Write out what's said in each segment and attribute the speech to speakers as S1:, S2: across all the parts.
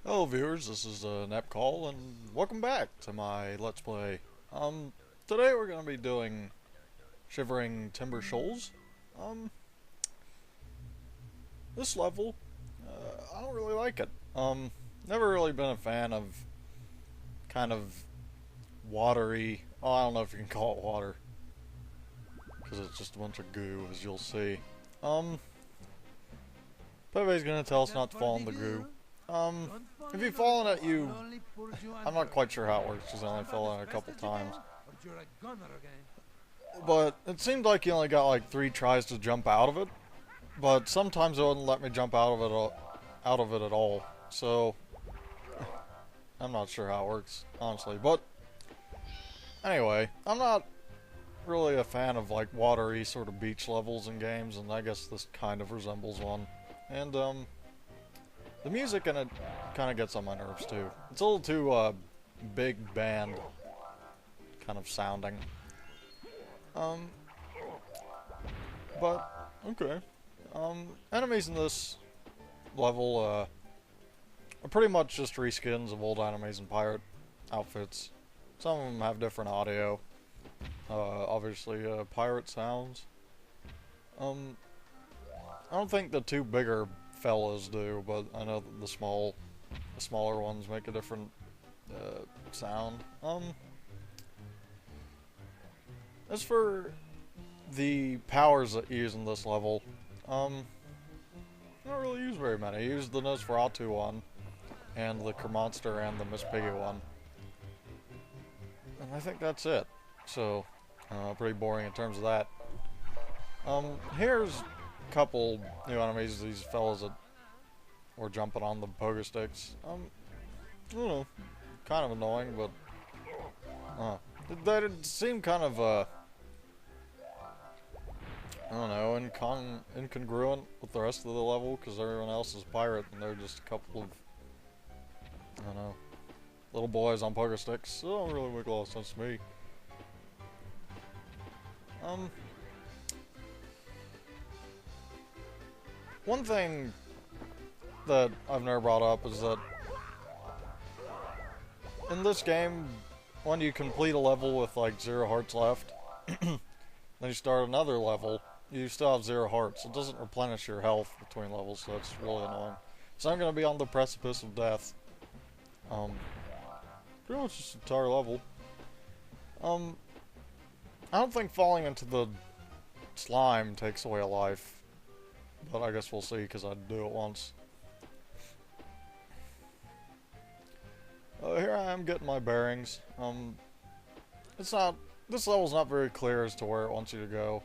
S1: Hello viewers, this is Nepkal and welcome back to my Let's Play. Today we're going to be doing Shivering Timber Shoals. Um, this level, I don't really like it. Never really been a fan of kind of watery, oh, I don't know if you can call it water, because it's just a bunch of goo, as you'll see. Um, Pepe's going to tell us not to fall in the goo. If you fall in it, I'm not quite sure how it works because I only fell in it a couple times. But it seemed like you only got like 3 tries to jump out of it. But sometimes it wouldn't let me jump out of it at all. So I'm not sure how it works, honestly. But anyway, I'm not really a fan of like watery sort of beach levels in games, and I guess this kind of resembles one. And the music in it kind of gets on my nerves too. It's a little too big band kind of sounding. But okay. Enemies in this level are pretty much just reskins of old enemies and pirate outfits. Some of them have different audio. Obviously, pirate sounds. I don't think the 2 bigger fellas do, but I know that the smaller ones make a different sound. As for the powers that you use in this level, I don't really use very many. I use the Nosferatu one, and the Kermonster and the Miss Piggy one. And I think that's it. So, pretty boring in terms of that. Here's a couple new enemies, these fellas that were jumping on the pogo sticks. I don't know, kind of annoying, but they seem kind of I don't know, incongruent with the rest of the level because everyone else is pirate and they're just a couple of, I don't know, little boys on pogo sticks. So it don't really make a lot of sense to me. One thing that I've never brought up is that in this game, when you complete a level with like 0 hearts left, then you start another level, you still have 0 hearts. It doesn't replenish your health between levels, so that's really annoying. So I'm going to be on the precipice of death. Pretty much just the entire level. I don't think falling into the slime takes away a life. But I guess we'll see, because I do it once. Here I am getting my bearings. This level's not very clear as to where it wants you to go.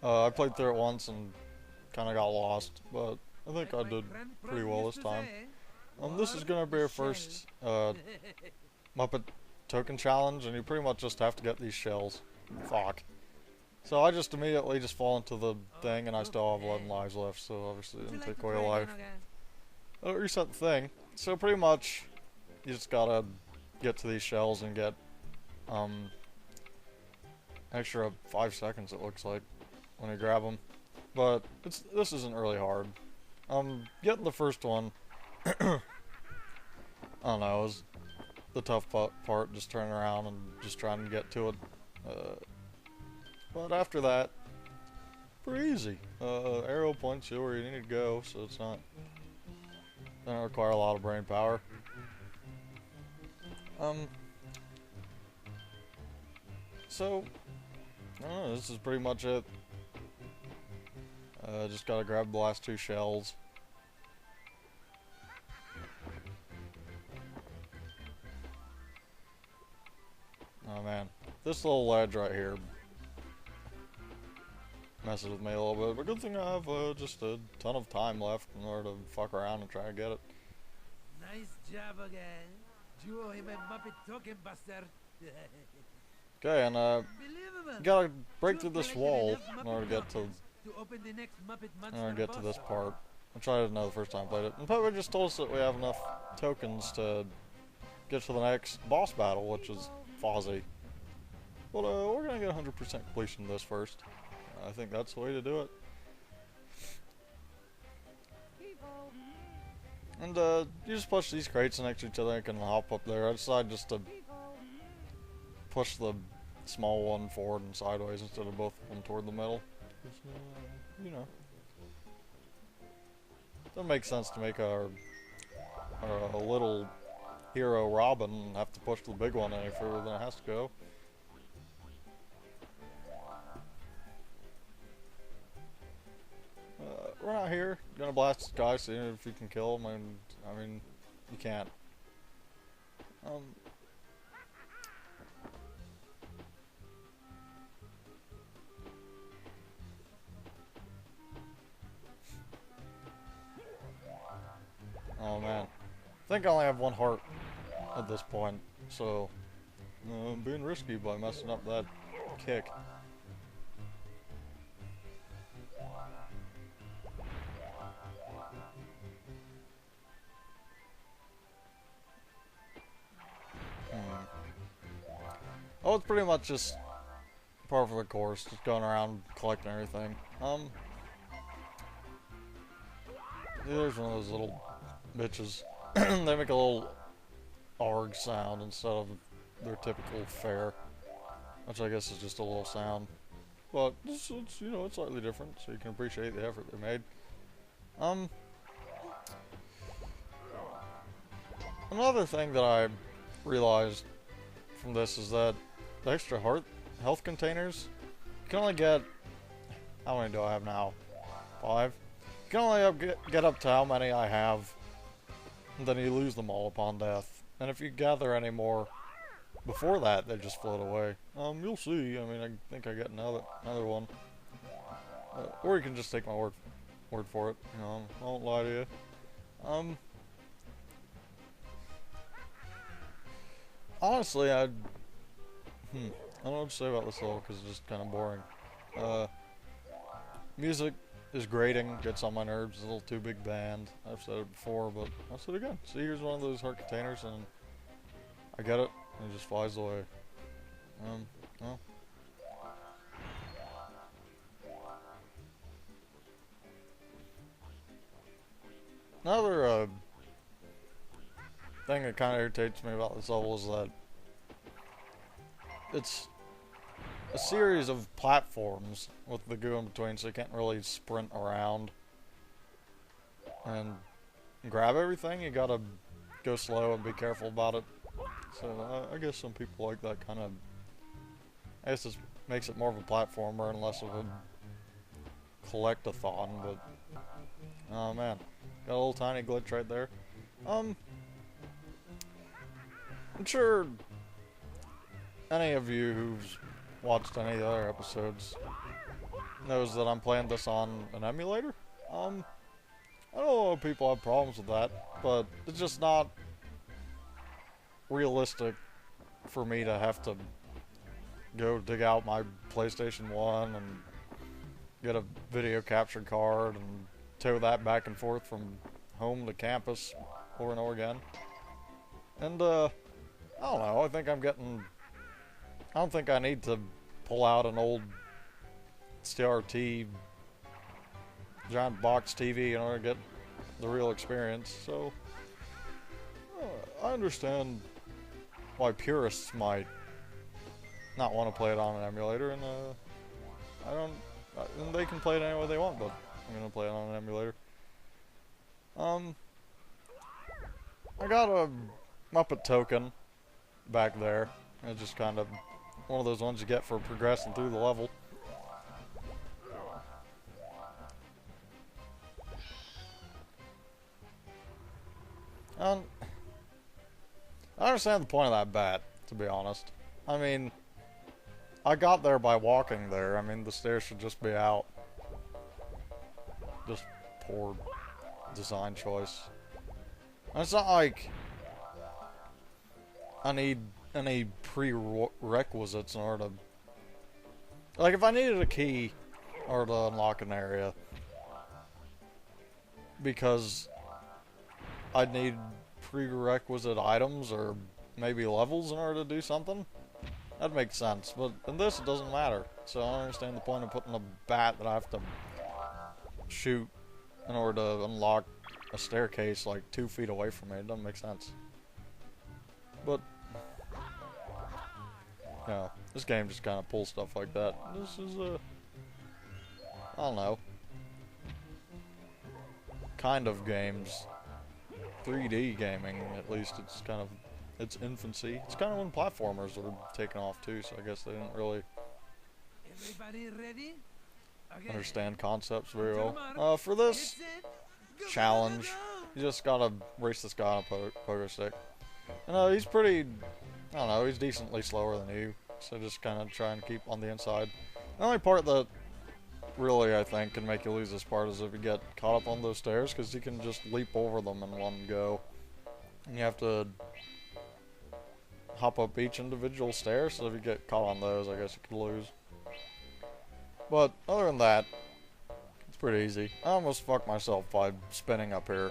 S1: I played through it once and kind of got lost, but I think I did pretty well this time. This is going to be our first Muppet token challenge, and you pretty much just have to get these shells. Fuck. So I just immediately just fall into the thing, and I still have 11 lives left, so obviously it didn't take away a life. Reset the thing. So pretty much, you just gotta get to these shells and get, extra 5 seconds it looks like, when you grab them. But, this isn't really hard. Getting the first one, I don't know, was the tough part, just turning around and just trying to get to it. But after that, pretty easy. Arrow points you where you need to go, so it's not, doesn't require a lot of brain power. So, I don't know, this is pretty much it. Just gotta grab the last 2 shells. Oh man, this little ledge right here messes with me a little bit, but good thing I have just a ton of time left in order to fuck around and try to get it.
S2: Nice job again. You him a Muppet token bastard.
S1: Okay, and you gotta break through this wall in order to get to this part. I tried it now the first time I played it. And Pepper just told us that we have enough tokens to get to the next boss battle, which is Fozzie. But we're gonna get 100% completion of this first. I think that's the way to do it. And you just push these crates next to each other and can hop up there. I decided just to push the small one forward and sideways instead of both of them toward the middle. You know. Doesn't make sense to make our little hero Robin have to push the big one any further than it has to go. Run out here, gonna blast this guy, see if you can kill him, and I mean, you can't. Oh man, I think I only have one heart at this point, so I'm being risky by messing up that kick. Oh, it's pretty much just part of the course, just going around collecting everything. There's one of those little bitches. They make a little arg sound instead of their typical fare, which I guess is just a little sound. But it's you know, it's slightly different, so you can appreciate the effort they made. Another thing that I realized from this is that the extra health containers, you can only get, how many do I have now? 5? You can only get up to how many I have, and then you lose them all upon death. And if you gather any more before that, they just float away. You'll see. I mean, I think I get another one. Or you can just take my word for it. You know, I won't lie to you. Honestly, I don't know what to say about this level because it's just kind of boring. Music is grating, gets on my nerves. It's a little too big band. I've said it before, but I'll say it again. See, here's one of those heart containers, and I get it, and it just flies away. Well. Another thing that kind of irritates me about this level is that it's a series of platforms with the goo in between, so you can't really sprint around and grab everything. You gotta go slow and be careful about it. So I guess some people like that kind of. I guess this makes it more of a platformer and less of a collect-a-thon. But oh man, got a little tiny glitch right there. I'm sure any of you who's watched any of the other episodes knows that I'm playing this on an emulator. I know people have problems with that, but it's just not realistic for me to have to go dig out my PlayStation 1 and get a video capture card and tow that back and forth from home to campus over and over again. And I don't know, I don't think I need to pull out an old CRT giant box TV in order to get the real experience. So I understand why purists might not want to play it on an emulator, and and they can play it any way they want, but I'm gonna play it on an emulator. I got a Muppet token back there. It's just kind of one of those ones you get for progressing through the level. I understand the point of that bat, to be honest. I mean, I got there by walking there. I mean, the stairs should just be out. Just poor design choice. And it's not like I need any prerequisites in order to... Like, if I needed a key in order to unlock an area, because I'd need prerequisite items or maybe levels in order to do something, that makes sense. But in this, it doesn't matter. So I don't understand the point of putting a bat that I have to shoot in order to unlock a staircase like 2 feet away from me. It doesn't make sense. But, you know, this game just kind of pulls stuff like that. This is I don't know, kind of games. 3D gaming, at least, it's kind of its infancy. It's kind of when platformers were taking off too, so I guess they didn't really
S2: Everybody ready? Okay.
S1: understand concepts very well. For this challenge, you just gotta race this guy on a pogo stick. And he's pretty, I don't know, he's decently slower than you, so just kind of try and keep on the inside. The only part that really, I think, can make you lose this part is if you get caught up on those stairs, because you can just leap over them in one go. And you have to hop up each individual stair, so if you get caught on those, I guess you could lose. But other than that, it's pretty easy. I almost fucked myself by spinning up here,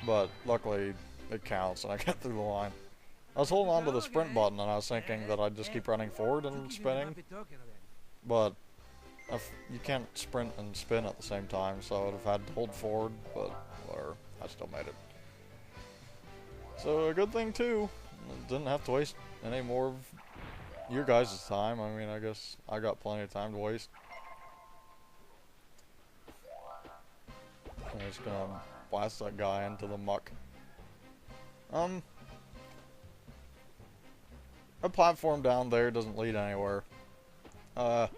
S1: but luckily it counts and I got through the line. I was holding on to the sprint button and I was thinking that I'd just keep running forward and spinning, but you can't sprint and spin at the same time, so I would have had to hold forward, but whatever, I still made it. So a good thing too, didn't have to waste any more of your guys' time. I mean, I guess I got plenty of time to waste. I'm just gonna blast that guy into the muck. A platform down there doesn't lead anywhere. It's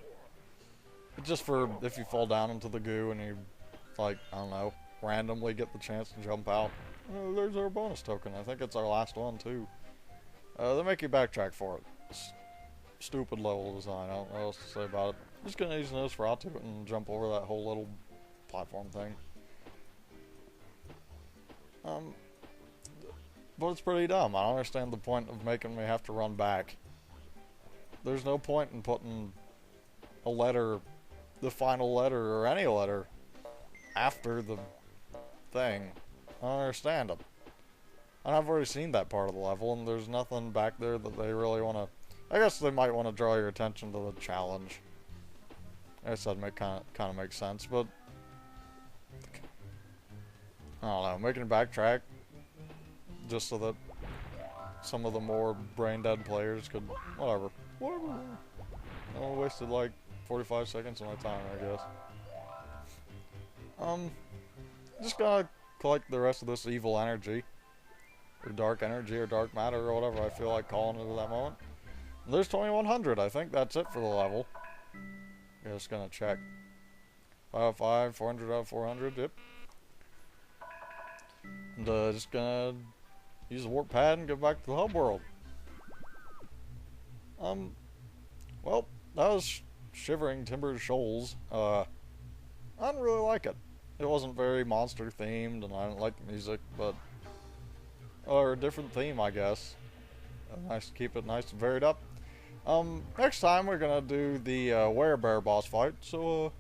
S1: just for if you fall down into the goo and you, like, I don't know, randomly get the chance to jump out. There's our bonus token. I think it's our last one too. They make you backtrack for it. Stupid level design. I don't know what else to say about it. I'm just gonna use Nosferatu and jump over that whole little platform thing. But it's pretty dumb. I don't understand the point of making me have to run back. There's no point in putting a letter, the final letter, or any letter, after the thing. I don't understand it. And I've already seen that part of the level, and there's nothing back there that they really want to... I guess they might want to draw your attention to the challenge. I guess that kind of makes sense, but... I don't know, making it backtrack just so that some of the more brain-dead players could... Whatever. I wasted like 45 seconds of my time, I guess. Just gotta collect the rest of this evil energy. Or dark energy, or dark matter, or whatever I feel like calling it at that moment. And there's 2100. I think that's it for the level. Yeah, just gonna check. 5 out of 5, 400 out of 400, yep. And just gonna use the warp pad and go back to the hub world. Well, that was Shivering Timber Shoals. I didn't really like it. It wasn't very monster themed, and I didn't like the music, but... Or a different theme, I guess. Nice to keep it nice and varied up. Next time we're gonna do the Werebear boss fight, so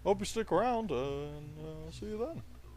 S1: hope you stick around, and see you then.